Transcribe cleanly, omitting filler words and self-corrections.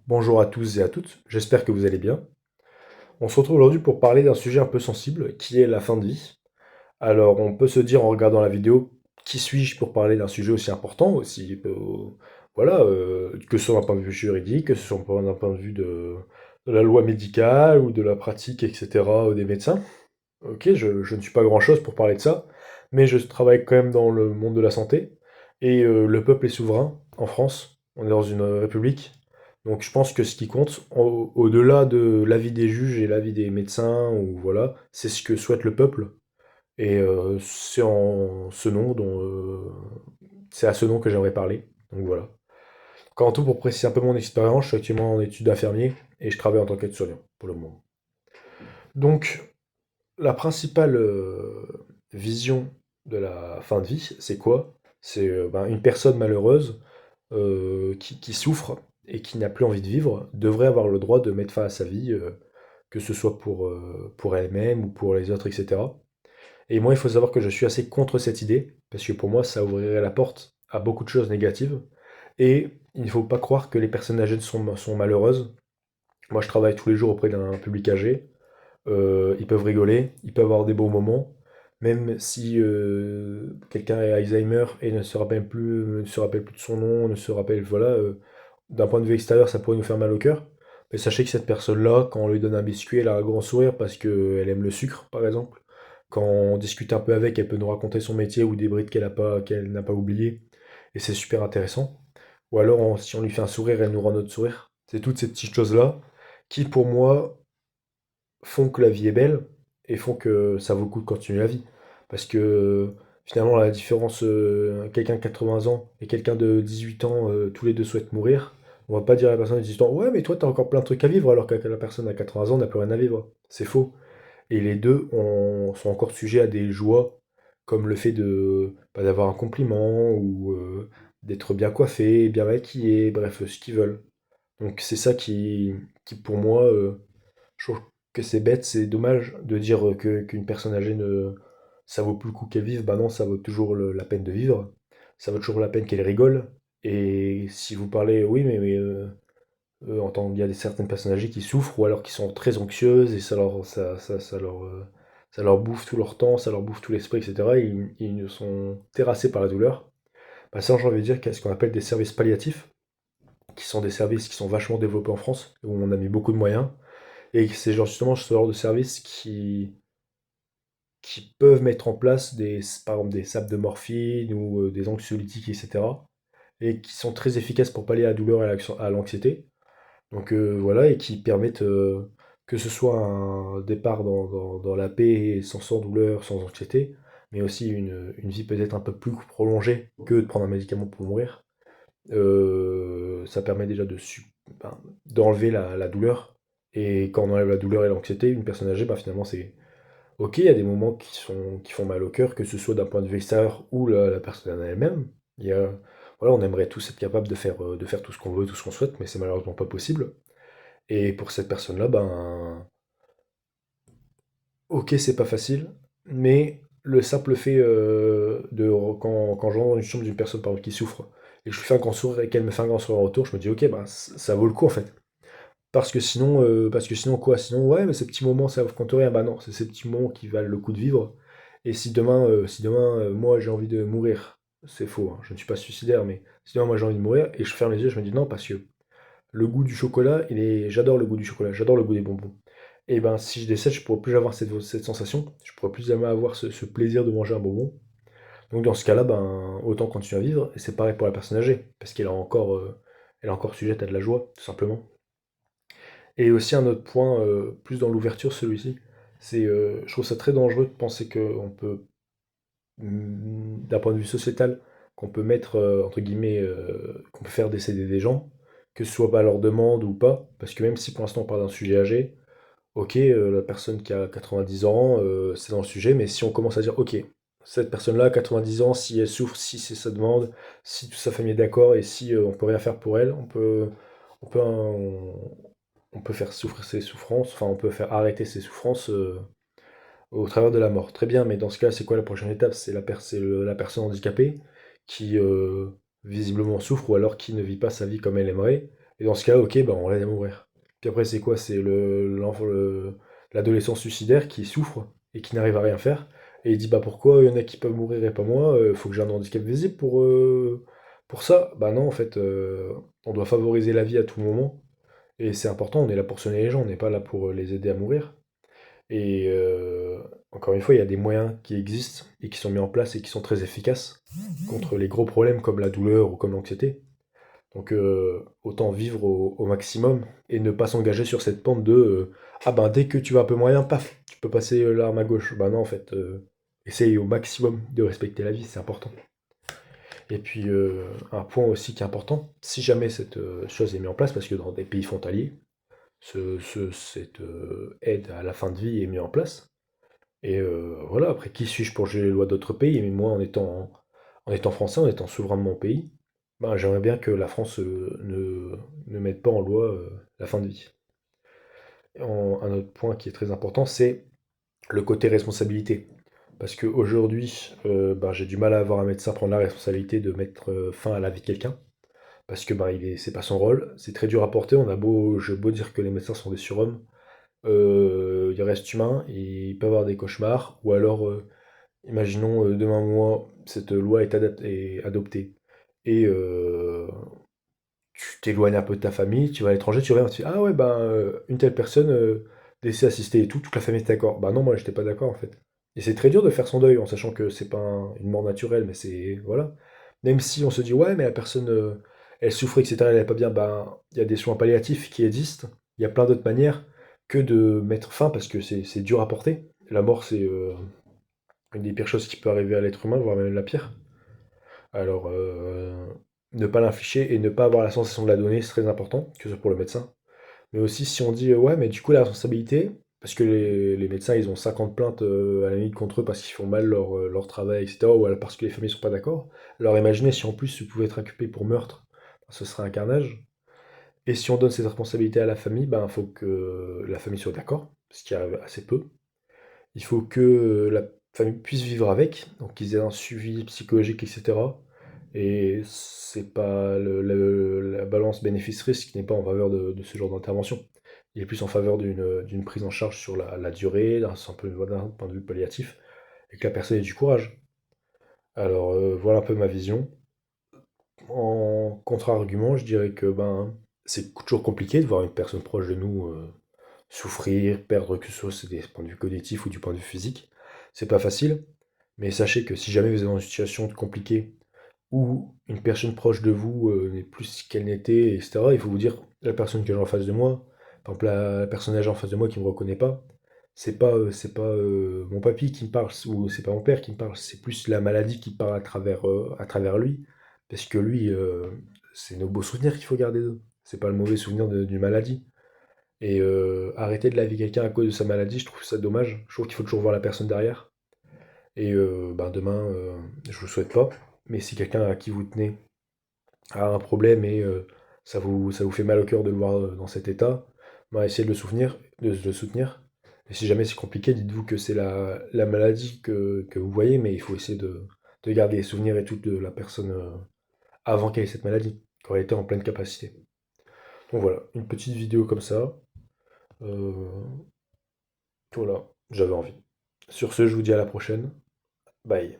Bonjour à tous et à toutes, j'espère que vous allez bien. On se retrouve aujourd'hui pour parler d'un sujet un peu sensible, qui est la fin de vie. Alors on peut se dire en regardant la vidéo, qui suis-je pour parler d'un sujet aussi important, aussi, voilà, que ce soit d'un point de vue juridique, que ce soit d'un point de vue de la loi médicale ou de la pratique, etc., ou des médecins. Ok, je ne suis pas grand-chose pour parler de ça, mais je travaille quand même dans le monde de la santé, et le peuple est souverain en France, on est dans une république, donc je pense que ce qui compte, au-delà de l'avis des juges et l'avis des médecins, ou voilà, c'est ce que souhaite le peuple, et c'est en ce nom c'est à ce nom que j'aimerais parler, donc voilà. Quant à tout, pour préciser un peu mon expérience, je suis actuellement en études d'infirmier, et je travaille en tant qu'aide-soignant, pour le moment. Donc, la principale vision de la fin de vie, c'est quoi? C'est une personne malheureuse qui souffre et qui n'a plus envie de vivre devrait avoir le droit de mettre fin à sa vie, que ce soit pour elle-même ou pour les autres, etc. Et moi, il faut savoir que je suis assez contre cette idée, parce que pour moi, ça ouvrirait la porte à beaucoup de choses négatives. Et il ne faut pas croire que les personnes âgées sont malheureuses. Moi, je travaille tous les jours auprès d'un public âgé. Ils peuvent rigoler, ils peuvent avoir des beaux moments, même si quelqu'un a Alzheimer et ne se rappelle plus de son nom, ne se rappelle, voilà, d'un point de vue extérieur, ça pourrait nous faire mal au cœur. Mais sachez que cette personne-là, quand on lui donne un biscuit, elle a un grand sourire parce qu'elle aime le sucre, par exemple. Quand on discute un peu avec, elle peut nous raconter son métier ou des brides qu'elle n'a pas oubliées. Et c'est super intéressant. Ou alors, si on lui fait un sourire, elle nous rend notre sourire. C'est toutes ces petites choses-là qui, pour moi, font que la vie est belle et font que ça vaut le coup de continuer la vie. Parce que finalement, la différence, quelqu'un de 80 ans et quelqu'un de 18 ans, tous les deux souhaitent mourir. On va pas dire à la personne de 18 ans, ouais, mais toi, t'as encore plein de trucs à vivre, alors que la personne à 80 ans n'a plus rien à vivre. C'est faux. Et les deux sont encore sujets à des joies, comme le fait de d'avoir un compliment ou d'être bien coiffé, bien maquillé, bref, ce qu'ils veulent. Donc c'est ça qui pour moi, je trouve que c'est bête, c'est dommage de dire qu'une personne âgée ça vaut plus le coup qu'elle vive. Bah non, ça vaut toujours la peine de vivre. Ça vaut toujours la peine qu'elle rigole. Et si vous parlez, oui, il y a certaines personnes âgées qui souffrent ou alors qui sont très anxieuses et ça leur bouffe tout leur temps, ça leur bouffe tout l'esprit, etc. Et ils sont terrassés par la douleur. Bah ça, j'ai envie de dire qu'il y a ce qu'on appelle des services palliatifs, qui sont des services qui sont vachement développés en France, où on a mis beaucoup de moyens. Et c'est genre justement ce genre de services qui peuvent mettre en place par exemple des sapes de morphine ou des anxiolytiques, etc. Et qui sont très efficaces pour pallier à la douleur et à l'anxiété. Donc voilà, et qui permettent que ce soit un départ dans la paix, sans douleur, sans anxiété, mais aussi une vie peut-être un peu plus prolongée que de prendre un médicament pour mourir. Ça permet déjà d'enlever la douleur. Et quand on enlève la douleur et l'anxiété, une personne âgée, bah, finalement, c'est ok, il y a des moments qui font mal au cœur, que ce soit d'un point de vue extérieur ou la personne en elle-même. Voilà, on aimerait tous être capable de faire tout ce qu'on veut, tout ce qu'on souhaite, mais c'est malheureusement pas possible. Et pour cette personne-là, ben, ok, c'est pas facile, mais le simple fait quand je rentre dans une chambre d'une personne par exemple, qui souffre, et que je lui fais un grand sourire et qu'elle me fait un grand sourire en retour, je me dis, ok, ben, ça vaut le coup en fait. Parce que sinon quoi? Sinon, ouais, mais ces petits moments, ça compte rien. Bah non, c'est ces petits moments qui valent le coup de vivre. Et si demain, moi, j'ai envie de mourir, c'est faux, hein, je ne suis pas suicidaire, mais si demain, moi, j'ai envie de mourir, et je ferme les yeux, je me dis non, parce que le goût du chocolat, j'adore le goût du chocolat, j'adore le goût des bonbons. Et ben, si je décède, je pourrais plus avoir cette sensation, je pourrais plus jamais avoir ce plaisir de manger un bonbon. Donc dans ce cas-là, ben, autant continuer à vivre, et c'est pareil pour la personne âgée, parce elle est encore sujette à de la joie, tout simplement. Et aussi un autre point, plus dans l'ouverture, celui-ci, c'est, je trouve ça très dangereux de penser qu'on peut, d'un point de vue sociétal, qu'on peut mettre, entre guillemets, qu'on peut faire décéder des gens, que ce soit pas à leur demande ou pas, parce que même si pour l'instant on parle d'un sujet âgé, ok, la personne qui a 90 ans, c'est dans le sujet, mais si on commence à dire, ok, cette personne-là, 90 ans, si elle souffre, si c'est sa demande, si toute sa famille est d'accord et si on peut rien faire pour elle, on peut, on peut faire souffrir ses souffrances, enfin on peut faire arrêter ses souffrances au travers de la mort. Très bien, mais dans ce cas, c'est quoi la prochaine étape? C'est la personne handicapée qui visiblement souffre ou alors qui ne vit pas sa vie comme elle aimerait. Et dans ce cas-là, ok, bah on l'aide à mourir. Puis après, c'est quoi? C'est l'adolescent suicidaire qui souffre et qui n'arrive à rien faire. Et il dit, bah pourquoi il y en a qui peuvent mourir et pas moi? Faut que j'ai un handicap visible pour ça. Bah non, en fait, on doit favoriser la vie à tout moment. Et c'est important, on est là pour soigner les gens, on n'est pas là pour les aider à mourir. Et encore une fois, il y a des moyens qui existent et qui sont mis en place et qui sont très efficaces contre les gros problèmes comme la douleur ou comme l'anxiété. Donc autant vivre au maximum et ne pas s'engager sur cette pente de ah ben dès que tu vas un peu moyen, paf, tu peux passer l'arme à gauche. Bah non, en fait, essaye au maximum de respecter la vie, c'est important. Et puis un point aussi qui est important, si jamais cette chose est mise en place, parce que dans des pays frontaliers, cette aide à la fin de vie est mise en place. Et voilà, après, qui suis-je pour juger les lois d'autres pays? Mais moi, en étant français, en étant souverain de mon pays, ben, j'aimerais bien que la France ne mette pas en loi la fin de vie. Un autre point qui est très important, c'est le côté responsabilité. Parce qu'aujourd'hui, ben, j'ai du mal à avoir un médecin prendre la responsabilité de mettre fin à la vie de quelqu'un. Parce que ben, c'est pas son rôle, c'est très dur à porter. J'ai beau dire que les médecins sont des surhommes, il reste humain, et il peut avoir des cauchemars, ou alors imaginons demain mois, cette loi est adoptée et tu t'éloignes un peu de ta famille, tu vas à l'étranger, tu reviens, tu dis ah ouais ben une telle personne décès assisté et tout, toute la famille est d'accord. Bah non, moi j'étais pas d'accord en fait. Et c'est très dur de faire son deuil en sachant que c'est pas une mort naturelle, mais c'est voilà. Même si on se dit ouais mais la personne elle souffrait etc. Elle est pas bien, ben il y a des soins palliatifs qui existent. Il y a plein d'autres manières que de mettre fin parce que c'est dur à porter. La mort c'est une des pires choses qui peut arriver à l'être humain, voire même la pire. Alors, ne pas l'infliger et ne pas avoir la sensation de la donner, c'est très important, que ce soit pour le médecin. Mais aussi, si on dit, ouais, mais du coup, la responsabilité, parce que les médecins, ils ont 50 plaintes à la limite contre eux parce qu'ils font mal leur travail, etc., ou alors parce que les familles sont pas d'accord. Alors imaginez si en plus, vous pouvez être inculpé pour meurtre, ce serait un carnage. Et si on donne cette responsabilité à la famille, ben, il faut que la famille soit d'accord, ce qui arrive assez peu. Il faut que la famille puisse vivre avec, donc qu'ils aient un suivi psychologique, etc. Et c'est pas la balance bénéfice-risque qui n'est pas en faveur de ce genre d'intervention. Il est plus en faveur d'une prise en charge sur la durée, d'un point de vue palliatif, et que la personne ait du courage. Alors voilà un peu ma vision. En contre-argument, je dirais que ben c'est toujours compliqué de voir une personne proche de nous souffrir, perdre que ce soit c'est des points de vue cognitifs ou du point de vue physique. C'est pas facile, mais sachez que si jamais vous êtes dans une situation compliquée où une personne proche de vous n'est plus ce qu'elle n'était, etc., il faut vous dire, la personne que j'ai en face de moi, par exemple la personne âgée en face de moi qui me reconnaît pas, c'est pas mon papy qui me parle, ou c'est pas mon père qui me parle, c'est plus la maladie qui parle à travers lui, parce que lui, c'est nos beaux souvenirs qu'il faut garder d'eux, c'est pas le mauvais souvenir d'une maladie. Et arrêter de laver quelqu'un à cause de sa maladie, je trouve ça dommage. Je trouve qu'il faut toujours voir la personne derrière. Et ben demain, je vous le souhaite pas, mais si quelqu'un à qui vous tenez a un problème et ça vous fait mal au cœur de le voir dans cet état, ben essayez de le soutenir. Et si jamais c'est compliqué, dites-vous que c'est la maladie que vous voyez, mais il faut essayer de garder les souvenirs et tout de la personne avant qu'elle ait cette maladie, quand elle était en pleine capacité. Donc voilà, une petite vidéo comme ça. Euh, voilà, j'avais envie. Sur ce, je vous dis à la prochaine. Bye.